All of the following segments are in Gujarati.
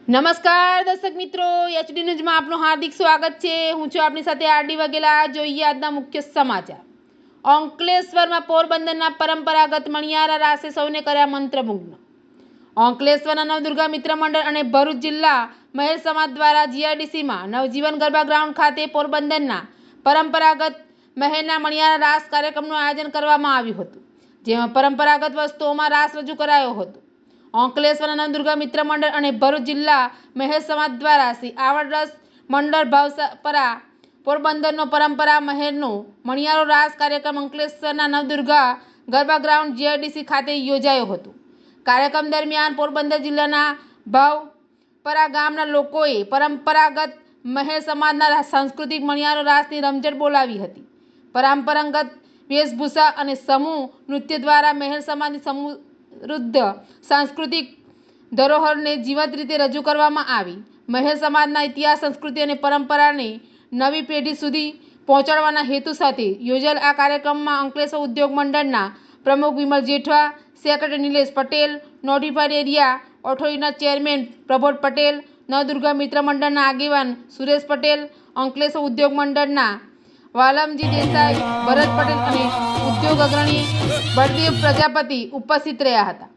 નમસ્કાર દર્શક મિત્રો, એચડી ન્યૂઝમાં આપનું હાર્દિક સ્વાગત છે। હું છું આપની સાથે આરડી વાઘેલા। જોઈએ આજના મુખ્ય સમાચાર। અંકલેશ્વરમાં પોરબંદરના પરંપરાગત મણિયારા રાસે સૌને કર્યા મંત્રમુગ્ધ। અંકલેશ્વરના નવદુર્ગા મિત્ર મંડળ અને ભરૂચ જિલ્લા મહેર સમાજ દ્વારા જીઆઈડીસીમાં નવજીવન ગરબા ગ્રાઉન્ડ ખાતે પોરબંદરના પરંપરાગત મહેરના મણિયારા રાસ કાર્યક્રમનું આયોજન કરવામાં આવ્યું હતું, જેમાં પરંપરાગત વસ્તુઓમાં રાસ રજૂ કરાયો હતો। અંકલેશ્વરના નવદુર્ગા મિત્ર મંડળ અને ભરૂચ જિલ્લા મહેર સમાજ દ્વારા શ્રી આવડરસ મંડળ ભાવપરા પોરબંદરનો પરંપરા મહેરનો મણિયારો રાસ કાર્યક્રમ અંકલેશ્વરના નવદુર્ગા ગરબા ગ્રાઉન્ડ જીઆઈડીસી ખાતે યોજાયો હતો। કાર્યક્રમ દરમિયાન પોરબંદર જિલ્લાના ભાવપરા ગામના લોકોએ પરંપરાગત મહેર સમાજના સાંસ્કૃતિક મણિયારો રાસની રમઝટ બોલાવી હતી। પરંપરાગત વેશભૂષા અને સમૂહ નૃત્ય દ્વારા મહેર સમાજની સમૃદ્ધ સાંસ્કૃતિક ધરોહરને જીવંત રીતે રજૂ કરવામાં આવી। મહેર સમાજના ઇતિહાસ, સંસ્કૃતિ અને પરંપરાને નવી પેઢી સુધી પહોંચાડવાના હેતુ સાથે યોજાયેલ આ કાર્યક્રમમાં અંકલેશ્વર ઉદ્યોગ મંડળના પ્રમુખ Vimal Jethwa, secretary Nilesh Patel, notified area ઓથોરિટીના ચેરમેન પ્રબોધ પટેલ, નવદુર્ગા મિત્ર મંડળના આગેવાન સુરેશ પટેલ, અંકલેશ્વર ઉદ્યોગ મંડળના વાલમજી દેસાઈ, ભરત પટેલ અને ઉદ્યોગ અગ્રણી બળદેવ પ્રજાપતિ ઉપસ્થિત રહ્યા હતા।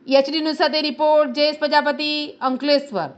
એચડી ન્યૂઝ સાથે રિપોર્ટ જયેશ પ્રજાપતિ, અંકલેશ્વર।